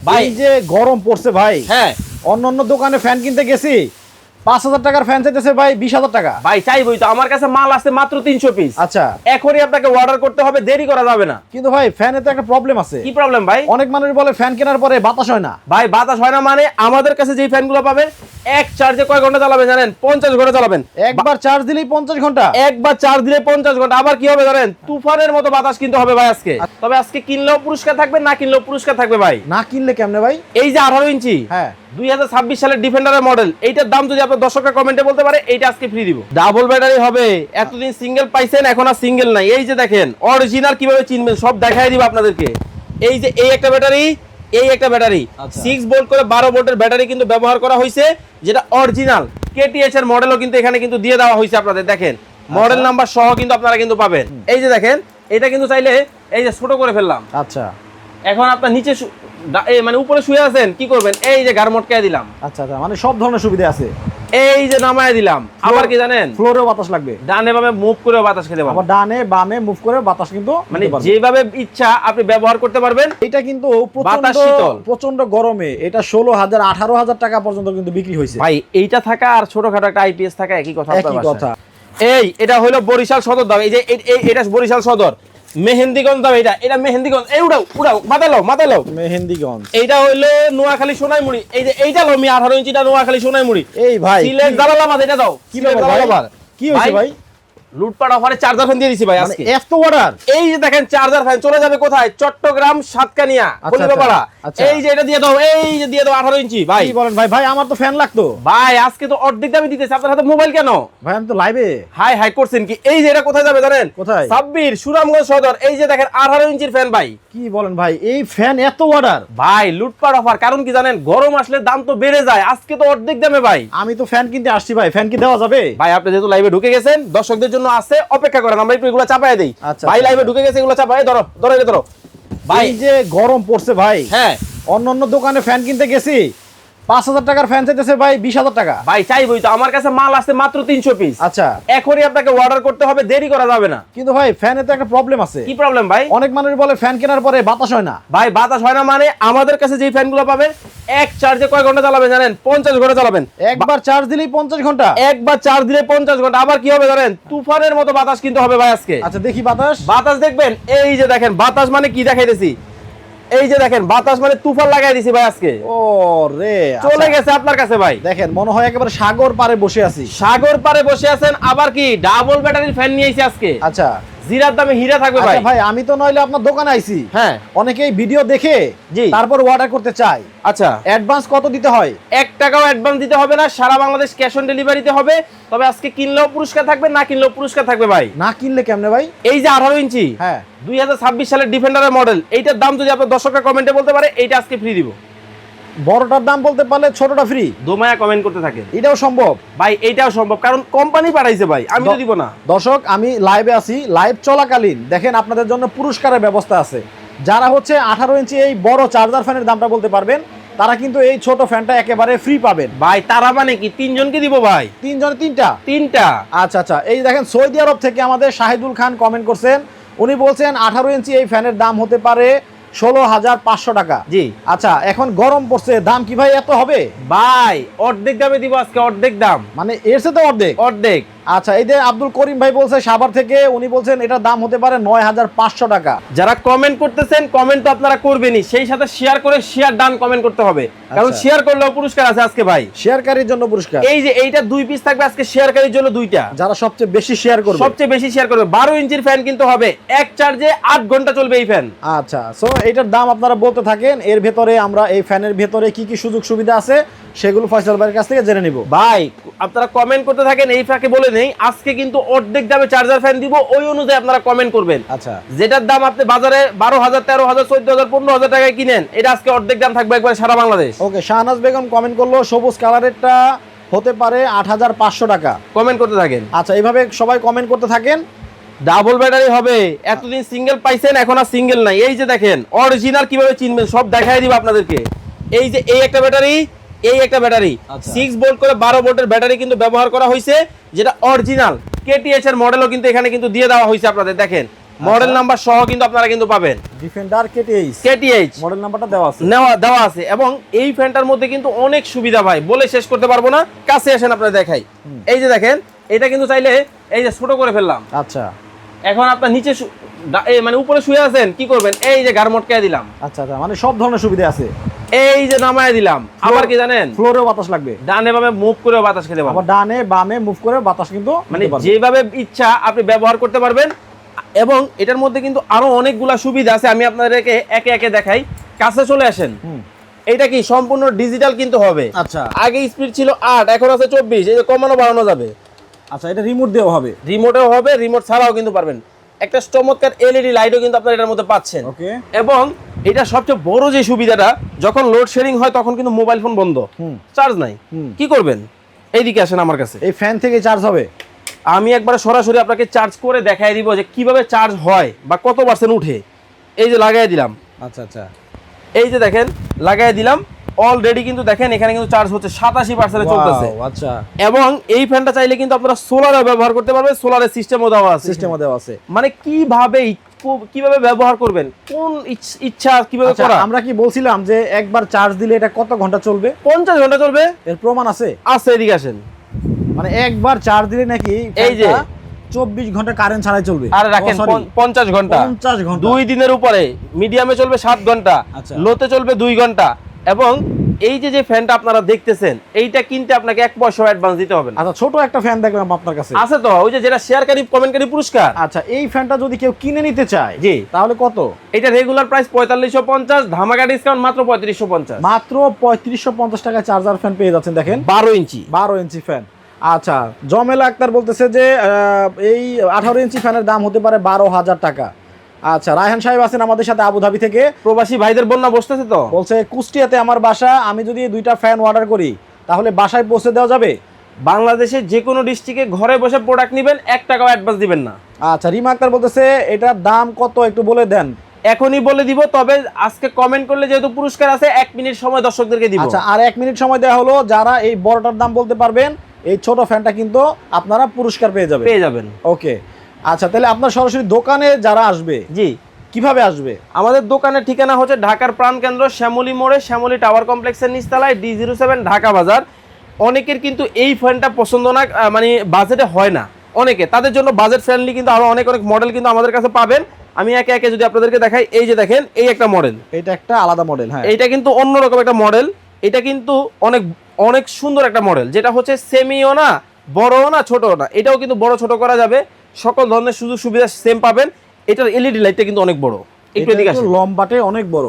ভাই যে গরম পড়ছে ভাই, হ্যাঁ অন্য দোকানে ফ্যান কিনতে গেছি ৫,০০০ টাকার ফ্যান চাইতেছে ভাই ২০,০০০ টাকা। ভাই চাইবই তো, আমার কাছে মাল আছে মাত্র 300 পিস। আচ্ছা, এখনই আপনাকে অর্ডার করতে হবে, দেরি করা যাবে না। কিন্তু ভাই ফ্যানে তো একটা প্রবলেম আছে। কি প্রবলেম ভাই? অনেক মানুষ বলে ফ্যান কেনার পরে বাতাস হয় না। ভাই বাতাস হয় না মানে আমাদের কাছে যে ফ্যানগুলো পাবেন এক চার্জে কয় ঘন্টা চালাবেন জানেন? 50 ঘন্টা চালাবেন। একবার চার্জ দিলেই 50 ঘন্টা। একবার চার্জ দিলে 50 ঘন্টা। আবার কি হবে জানেন? তুফানের মতো বাতাস কিনতে হবে ভাই আজকে। তবে আজকে কিনলেও পুরস্কার থাকবে, না কিনলেও পুরস্কার থাকবে ভাই। না কিনলে কেমনে ভাই? এই যে 18 ইঞ্চি হ্যাঁ 2026 সালের ডিফেন্ডারের মডেল, এইটার দাম যদি আপনার দর্শকরা কমেন্টে বলতে পারে, এইটা আজকে ফ্রি দিব। ডাবল ব্যাটারি হবে। এতদিন সিঙ্গেল পাইছেন, এখন আর সিঙ্গেল নাই। এই যে দেখেন অরিজিনাল কিভাবে চিনবেন সব দেখাই দিব আপনাদেরকে। এই যে এই একটা ব্যাটারি, এই একটা ব্যাটারি 6 ভোল্ট করে 12 ভোল্টের ব্যাটারি কিন্তু ব্যবহার করা হয়েছে, যেটা অরিজিনাল কেটিএইচ এর মডেলও কিন্তু এখানে কিন্তু দিয়ে দেওয়া হয়েছে আপনাদের। দেখেন মডেল নাম্বার সহ কিন্তু আপনারা কিন্তু পাবেন। এই যে দেখেন এটা কিন্তু চাইলে এই যে ছোট করে ফেললাম। আচ্ছা, এখন আপনার নিচে মানে উপরে শুয়ে আছেন, কি করবেন? এই যে গার মটকায় দিলাম। আচ্ছা আচ্ছা, মানে সব ধরনের সুবিধা আছে। এই যে নামায় দিলাম। আবার কি জানেন, ফ্লোরেও বাতাস লাগবে, ডানে বামে মুভ করে বাতাস খেতে পারবেন। আবার ডানে বামে মুভ করে বাতাস কিন্তু মানে নিতে পারবেন। যেভাবে ইচ্ছা আপনি ব্যবহার করতে পারবেন। এটা কিন্তু বাতাস শীতল। প্রচন্ড গরমে এটা ১৬,০০০ ১৮,০০০ টাকা পর্যন্ত কিন্তু বিক্রি হয়েছে ভাই এইটা থাকা আর ছোটখাটো একটা আইপিএস থাকা একই কথা। একই কথা। এই এটা হলো বরিশাল সদর দাম। এই যে এটা বরিশাল সদর। মেহেন্দিগঞ্জ দাম। এটা মেহেন্দিগঞ্জ। এই উড়াও উড়াও, মাথায় লাও। মেহেন্দিগঞ্জ। এইটা হইলো নোয়াখালী সোনাইমুড়ি। এই যে এইটা লো 18 ইঞ্চিটা নোয়াখালী সোনাইমুড়ি। এই ভাই সিলেট জালালাবাদ। এটা দাও। কি ব্যাপার ভাই? কি হয়েছে ভাই? লুটপাট অফারে চার্জার ফ্যান দিয়ে দিছি ভাই আজকে। এত অর্ডার। এই যে দেখেন চার্জার ফ্যান চলে যাবে কোথায়? চট্টগ্রাম সাতকানিয়া কলিবাপাড়া। এই যে এটা দিয়ে দাও, এই যে দিয়ে দাও 18 ইঞ্চি ভাই। কি বলেন ভাই? ভাই আমার তো ফ্যান লাগতো ভাই, আজকে তো অর্ধেক দামে দিতেছে। আপনার হাতে মোবাইল কেন ভাই? আমি তো লাইভে। হাই হাই করছেন কি? এই যে এটা কোথায় যাবে জানেন? কোথায়? সাব্বির সুনামগঞ্জ সদর। এই যে দেখেন 18 ইঞ্চির ফ্যান ভাই। কি বলেন ভাই? এই ফ্যান এত অর্ডার ভাই লুটপাট অফার। কারণ কি জানেন, গরম আসলে দাম তো বেড়ে যায়। আজকে তো অর্ধেক দামে ভাই। আমি তো ফ্যান কিনতে আসছি ভাই, ফ্যান কি দেওয়া যাবে? ভাই আপনি যেহেতু লাইভে ঢুকে গেছেন, দর্শকদের জন্য আছে, অপেক্ষা করেন, আমরা একটু এগুলো চাপায় দেই। আচ্ছা, ভাই আচ্ছা। লাইভে ঢুকে গেছে, এগুলো চাপায় ধরো ধরো ভাই যে গরম পড়ছে ভাই, হ্যাঁ অন্য দোকানে ফ্যান কিনতে গেছি ৫,০০০ টাকার ফ্যান চাইতেছে ভাই ২০,০০০ টাকা। ভাই চাইবই তো, আমার কাছে মাল আছে মাত্র 300 পিস। আচ্ছা, এখনই আপনাকে অর্ডার করতে হবে, দেরি করা যাবে না। কিন্তু ভাই ফ্যানে তো একটা প্রবলেম আছে। কি প্রবলেম ভাই? অনেক মানুষ বলে ফ্যান কেনার পরে বাতাস হয় না। ভাই বাতাস হয় না মানে আমাদের কাছে যে ফ্যানগুলো পাবেন এক চার্জে কয় ঘন্টা চালাবেন জানেন? 50 ঘন্টা চালাবেন। একবার চার্জ দিলেই 50 ঘন্টা। একবার চার্জ দিলে 50 ঘন্টা। আবার কি হবে জানেন? তুফানের মতো বাতাস কিনতে হবে ভাই আজকে। আচ্ছা দেখি বাতাস। বাতাস দেখবেন। এই যে দেখেন বাতাস মানে কি দেখাইতেছি। এই যে দেখেন বাতাস মানে তুফান লাগাই দিছি ভাই আজকে। ও রে, চলে গেছে আপনার কাছে ভাই। দেখেন মনে হয় একেবারে সাগর পারে বসে আছি। সাগর পারে বসে আছেন। আবার কি ডাবল ব্যাটারির ফ্যান নিয়ে আইছি আজকে। আচ্ছা, জিরার দামে হীরা থাকবে ভাই। আচ্ছা ভাই, আমি তো নইলে আপনার দোকানে আইছি। হ্যাঁ অনেকেই ভিডিও দেখে জি তারপর অর্ডার করতে চায়। আচ্ছা, অ্যাডভান্স কত দিতে হয়? 1 টাকাও অ্যাডভান্স দিতে হবে না। সারা বাংলাদেশ ক্যাশ অন ডেলিভারিতে হবে। তবে আজকে কিনলেও পুরস্কার থাকবে, না কিনলেও পুরস্কার থাকবে ভাই। না কিনলে কেমনে ভাই? এই যে 18 ইঞ্চি হ্যাঁ 2026 সালের ডিফেন্ডারের মডেল, এইটার দাম যদি আপনার দর্শকরা কমেন্টে বলতে পারে, এইটা আজকে ফ্রি দিব। বড়টার দাম বলতে পারলে ছোটটা ফ্রি। দোমায়া কমেন্ট করতে থাকে। এটাও সম্ভব ভাই এইটাও সম্ভব, কারণ কোম্পানি পাঠাইছে ভাই, আমি তো দিব না। দর্শক আমি লাইভে আছি, লাইভ চলাকালীন দেখেন আপনাদের জন্য পুরস্কারের ব্যবস্থা আছে। যারা হচ্ছে 18 ইঞ্চি এই বড় চার্জার ফ্যানের দামটা বলতে পারবেন, তারা কিন্তু এই ছোট ফ্যানটা একেবারে ফ্রি পাবেন ভাই। তারা মানে কি 3 জনকে দিব ভাই? 3 জনে 3টা। আচ্ছা আচ্ছা, এই দেখেন সৌদি আরব থেকে আমাদের শাহিদুল খান কমেন্ট করছেন। উনি বলছেন 18 ইঞ্চি এই ফ্যানের দাম হতে পারে 16,500 টাকা। জি আচ্ছা, এখন গরম পড়ছে, দাম কি ভাই এত হবে? ভাই অর্ধেক দামে দিব আজকে, অর্ধেক দাম। মানে এর সাথে অর্ধেক? অর্ধেক। আচ্ছা, এই যে আব্দুল করিম ভাই বলছে সাভার থেকে, উনি বলছেন এটার দাম হতে পারে 9,500 টাকা। যারা কমেন্ট করতেছেন, কমেন্ট তো আপনারা করবেনই, সেই সাথে শেয়ার করে শেয়ার ডান কমেন্ট করতে হবে, কারণ শেয়ার করলেও পুরস্কার আছে আজকে ভাই। শেয়ারকারীর জন্য পুরস্কার। এই যে এইটা 2 পিস থাকবে আজকে, শেয়ারকারীর জন্য 2টা। যারা সবচেয়ে বেশি শেয়ার করবে, সবচেয়ে বেশি শেয়ার করবে। 12 ইঞ্চির ফ্যান কিন্তু হবে, এক চার্জে 8 ঘন্টা চলবে এই ফ্যান। আচ্ছা, সো এটার দাম আপনারা বলতে থাকেন, এর ভেতরে আমরা এই ফ্যানের ভেতরে কি কি সুযোগ সুবিধা আছে সেগুলো ফয়সাল ভাইয়ের কাছ থেকে জেনে নিব। ভাই আপনারা কমেন্ট করতে থাকেন, এই ফাঁকে বলে নেই আজকে কিন্তু অর্ধেক দামে চার্জার ফ্যান দিব, ওই অনুযায়ী আপনারা কমেন্ট করবেন। আচ্ছা, যেটার দাম আপনি বাজারে 12,000 13,000 14,000 15,000 টাকায় কিনেন, এটা আজকে অর্ধেক দাম থাকবে একবার সারা বাংলাদেশ। ওকে, শাহনাজ বেগম কমেন্ট করলো সবুজ কালারেরটা হতে পারে 8,500 টাকা। কমেন্ট করতে থাকেন। আচ্ছা, এইভাবে সবাই কমেন্ট করতে থাকেন। ডাবল ব্যাটারি হবে। এতদিন সিঙ্গেল পাইছেন, এখন আর সিঙ্গেল নাই। এই যে দেখেন অরিজিনাল কিভাবে চিনবেন সব দেখাই দিব আপনাদেরকে। এই যে এই একটা ব্যাটারি, এই একটা ব্যাটারি 6 ভোল্ট করে 12 ভোল্টের ব্যাটারি কিন্তু ব্যবহার করা হয়েছে, যেটা অরিজিনাল কেটিএইচ এর মডেলও কিন্তু এখানে কিন্তু দিয়ে দেওয়া হয়েছে আপনাদের। দেখেন মডেল নাম্বার সহ কিন্তু আপনারা কিন্তু পাবেন। ডিফেন্ডার কেটিএইচ মডেল নাম্বারটা দেওয়া আছে এবং এই ফ্যানটার মধ্যে কিন্তু অনেক সুবিধা ভাই, বলে শেষ করতে পারবো না। কাছে আসেন আপনারা দেখাই। এই যে দেখেন, এটা কিন্তু চাইলে এই যে ছোট করে ফেললাম। আচ্ছা, এখন আপনার নিচে মানে উপরে শুয়ে আছেন, কি করবেন, এই যে গার মটকায় দিলাম। আচ্ছা, মানে সব ধরনের সুবিধা আছে। এই যে নামায় দিলাম, আবার কি জানেন, ফ্লোরেও বাতাস লাগবে, ডানে বামে মুভ করেও বাতাস খেতে পারবেন। আবার ডানে বামে মুভ করে বাতাস কিন্তু মানে যেভাবে ইচ্ছা আপনি ব্যবহার করতে পারবেন। এবং এটার মধ্যে কিন্তু আরো অনেকগুলা সুবিধা আছে, আমি আপনাদেরকে একে একে দেখাই। কাছে চলে আসেন। এটা কি সম্পূর্ণ ডিজিটাল কিন্তু হবে। আচ্ছা, আগে স্পিড ছিল 8, এখন আছে 24। এই যে কমানো বাড়ানো যাবে। আচ্ছা, এটা রিমোট দিয়েও হবে, রিমোটেও হবে, রিমোট ছাড়াও কিন্তু পারবেন। একটা চমৎকার এলইডি লাইটও কিন্তু আপনারা এটার মধ্যে পাচ্ছেন। ওকে। এবং এটা সবচেয়ে বড় যে সুবিধাটা, যখন লোড শেডিং হয় তখন কিন্তু মোবাইল ফোন বন্ধ, চার্জ নাই, কি করবেন, এইদিকে আসেন আমার কাছে। এই ফ্যান থেকে চার্জ হবে। আমি একবার সরাসরি আপনাকে চার্জ করে দেখাই দিব যে কিভাবে চার্জ হয় বা কত পার্সেন্ট উঠে। এই যে লাগাই দিলাম। আচ্ছা আচ্ছা, এই যে দেখেন লাগাই দিলাম, অলরেডি কিন্তু দেখেন এখানে কিন্তু চার্জ হচ্ছে 87% চলতেছে। আচ্ছা, এবং এই ফ্যানটা চাইলে কিন্তু আপনারা সোলারে ব্যবহার করতে পারবেন, সোলারের সিস্টেমও দেওয়া আছে। মানে কিভাবে ব্যবহার করবেন, কোন ইচ্ছা কিভাবে করা। আমরা কি বলছিলাম যে একবার চার্জ দিলে এটা কত ঘন্টা চলবে? 50 ঘন্টা চলবে। এর প্রমাণ আছে? এদিকে আসেন। মানে একবার চার্জ দিলে নাকি এই যে 24 ঘন্টা কারেন্ট ছাড়াই চলবে। আর রাখেন 50 ঘন্টা, 2 দিনের উপরে। মিডিয়ামে চলবে 7 ঘন্টা, লোতে চলবে 2 ঘন্টা। এবং এই যে ফ্যানটা আপনারা দেখতেছেন, এইটা কিনতে আপনাকে 1 পয়সা অ্যাডভান্স দিতে হবে না। আচ্ছা, ছোট একটা ফ্যান দেখলাম আপনার কাছে আছে তো, ওই যে যেটা শেয়ারকারী কমেন্টকারী পুরস্কার। আচ্ছা, এই ফ্যানটা যদি কেউ কিনে নিতে চায়, জি, তাহলে কত? এটা রেগুলার প্রাইস 4550, ধামাকা ডিসকাউন্ট মাত্র 3550। মাত্র 3550 টাকায় চার্জার ফ্যান পেয়ে যাচ্ছেন। দেখেন 12 ইঞ্চি ফ্যান। আচ্ছা, জমেলা আক্তার বলতেছে যে এই 18 ইঞ্চি ফ্যানের দাম হতে পারে 12,000 টাকা। আচ্ছা, রায়হান সাহেব আছেন আমাদের সাথে আবুধাবি থেকে। প্রবাসী ভাইদের বন্যা বসতেছে তো, বলছে কুষ্টিয়াতে আমার বাসা, আমি যদি 2টা ফ্যান অর্ডার করি তাহলে বাসায় পৌঁছে দেওয়া যাবে? বাংলাদেশের যে কোনো ডিস্ট্রিক্টে ঘরে বসে প্রোডাক্ট নেবেন, 1 টাকাও অ্যাডভান্স দিবেন না। আচ্ছা, রিমা আক্তার বলতেছে এটার দাম কত একটু বলে দেন। এখনই বলে দিব, তবে আজকে কমেন্ট করলে যেহেতু পুরস্কার আছে, 1 মিনিট সময় দর্শকদেরকে দিব। আচ্ছা, আর 1 মিনিট সময় দেওয়া হলো। যারা এই বড়টার দাম বলতে পারবেন, এই ছোট ফ্যানটা কিন্তু আপনারা পুরস্কার পেয়ে যাবেন। ওকে। আচ্ছা, তাহলে আপনার সরাসরি দোকানে যারা আসবে, জি, কিভাবে আসবে? আমাদের দোকানের ঠিকানা হচ্ছে ঢাকার প্রাণকেন্দ্র শ্যামলী মোড়ে, শ্যামলী টাওয়ার কমপ্লেক্সের নিচতলায়, D07 ঢাকা বাজার। অনেকের কিন্তু এই ফ্যানটা পছন্দ না, মানে বাজেটে হয় না অনেকে, তাদের জন্য বাজেট ফ্রেন্ডলি কিন্তু আরো অনেক মডেল কিন্তু আমাদের কাছে পাবেন। আমি একে একে যদি আপনাদেরকে দেখাই, এই যে দেখেন, এই একটা মডেল, এটা একটা আলাদা মডেল। হ্যাঁ, এটা কিন্তু অন্যরকম একটা মডেল। এটা কিন্তু অনেক সুন্দর একটা মডেল, যেটা হচ্ছে সেমিও না, বড়ও না, ছোটও না। এটাও কিন্তু বড় ছোট করা যাবে, সকল ধরনের সুযোগ সুবিধা সেম পাবেন। এটার এলইডি লাইটটা কিন্তু অনেক বড়, একটু এদিকে আসেন, লম্বাটে অনেক বড়।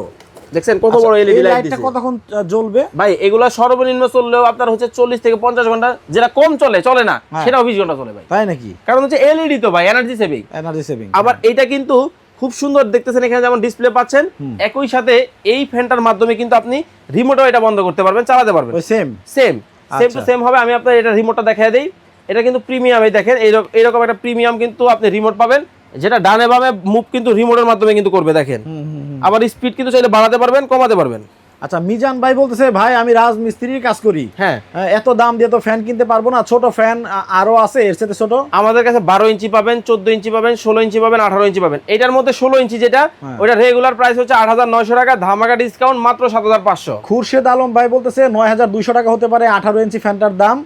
দেখছেন কত বড় এলইডি লাইট দিয়েছে। কতক্ষণ জ্বলবে ভাই? এগুলা সর্বনিম্ন চললেও আপনার হচ্ছে 40 থেকে 50 ঘন্টা, যেটা কম চলে না সেটাও 20 ঘন্টা চলে ভাই। তাই নাকি? কারণ হচ্ছে এলইডি তো ভাই, এনার্জি সেভিং। আবার এটা কিন্তু খুব সুন্দর দেখতেছেন, এখানে যেমন ডিসপ্লে পাচ্ছেন, একই সাথে এই ফ্যানটার মাধ্যমে কিন্তু আপনি রিমোটও এটা বন্ধ করতে পারবেন, চালাতে পারবেন। সেম হবে। আমি আপনার এটা রিমোটটা দেখায় দেই। এটা কিন্তু প্রিমিয়াম, এই দেখেন এইরকম একটা প্রিমিয়াম কিন্তু আপনি রিমোট পাবেন, যেটা ডানে বামে মুভ কিন্তু রিমোটের মাধ্যমে কিন্তু করবে। দেখেন, আবার স্পিড কিন্তু চাইলে বাড়াতে পারবেন, কমাতে পারবেন। আচ্ছা, মিজান ভাই বলতেছে ভাই আমি রাজমিস্ত্রির কাজ করি, হ্যাঁ, এত দাম দিয়ে তো ফ্যান কিনতে পারবো না, ছোট ফ্যান আরো আছে এর সাথে ছোট? আমাদের কাছে 12 ইঞ্চি পাবেন, 14 ইঞ্চি পাবেন, 16 ইঞ্চি পাবেন, 18 ইঞ্চি পাবেন। এটার মধ্যে 16 ইঞ্চি যেটা, ওটা রেগুলার প্রাইস হচ্ছে 8,900 টাকা, ধামাকা ডিসকাউন্ট মাত্র 7,500। খুরশেদ আলম ভাই বলতেছে 9,200 টাকা হতে পারে 18 ইঞ্চি ফ্যানটার দাম।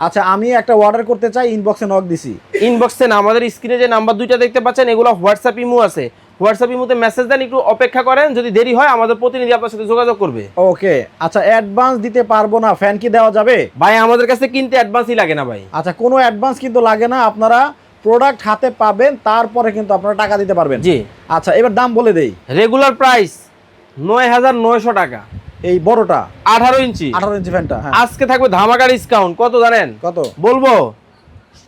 আচ্ছা, আমি একটা অর্ডার করতে চাই, ইনবক্সে নক দিছি। ইনবক্সে না, আমাদের স্ক্রিনে যে নাম্বার 2টা দেখতে পাচ্ছেন, এগুলো হোয়াটসঅ্যাপ ইমো আছে। হোয়াটসঅ্যাপ ইমোতে মেসেজ দেন, একটু অপেক্ষা করেন, যদি দেরি হয় আমাদের প্রতিনিধি আপনার সাথে যোগাযোগ করবে। ওকে। আচ্ছা, অ্যাডভান্স দিতে পারবো না, ফ্যান কি দেওয়া যাবে? ভাই আমাদের কাছে কিনতে অ্যাডভান্সই লাগে না ভাই। আচ্ছা, কোনো অ্যাডভান্স কিন্তু লাগে না, আপনারা প্রোডাক্ট হাতে পাবেন, তারপরে কিন্তু আপনারা টাকা দিতে পারবেন। জি। আচ্ছা, এবার দাম বলে দেই। রেগুলার প্রাইস 9,900 টাকা, এই বড়টা 18 ইঞ্চি ফ্যানটা। আজকে থাকবে ধামাকা ডিসকাউন্ট। কত জানেন? কত বলবো?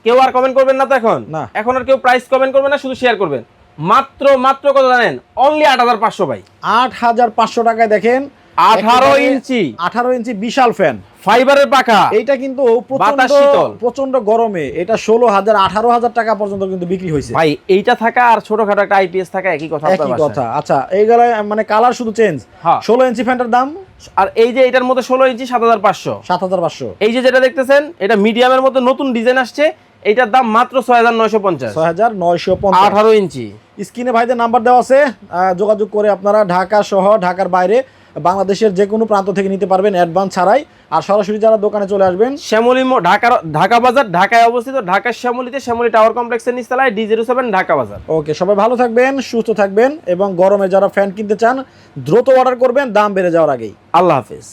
কেউ আর কমেন্ট করবেন না তো এখন আর কেউ প্রাইস কমেন্ট করবেন না, শুধু শেয়ার করবেন। মাত্র কত জানেন? অনলি 8,500 ভাই। 8,500 টাকায় দেখেন 18 ইঞ্চি বিশাল ফ্যান, ফাইবারের পাখা। এইটা কিন্তু প্রচন্ড গরমে এটা 16,000 18,000 টাকা পর্যন্ত কিন্তু বিক্রি হয়েছে ভাই। এইটা থাকা আর ছোটখাটো একটা আইপিএস থাকা একই কথা। আচ্ছা, এইগুলা মানে কালার শুধু চেঞ্জ। 16 ইঞ্চি ফ্যানটার দাম, আর এই যে এটার মধ্যে 16 ইঞ্চি 7,500। এই যে যেটা দেখতেছেন, এটা মিডিয়ামের মধ্যে নতুন ডিজাইন আসছে, এইটার দাম মাত্র 6,950। 6,950। 18 ইঞ্চি স্ক্রিনে ভাইদের নাম্বার দেওয়া আছে, যোগাযোগ করে আপনারা ঢাকা সহ ঢাকার বাইরে বাংলাদেশের যে কোনো প্রান্ত থেকে নিতে পারবেন অ্যাডভান্স ছাড়াই। আর সরাসরি যারা দোকানে চলে আসবেন, শ্যামলী ঢাকা বাজার, ঢাকায় অবস্থিত, ঢাকার শ্যামলীতে, শ্যামলী টাওয়ার কমপ্লেক্সের নিচতলায়, D07 ঢাকা বাজার। ওকে, সবাই ভালো থাকবেন, সুস্থ থাকবেন এবং গরমে যারা ফ্যান কিনতে চান দ্রুত অর্ডার করবেন দাম বেড়ে যাওয়ার আগেই। আল্লাহ হাফেজ।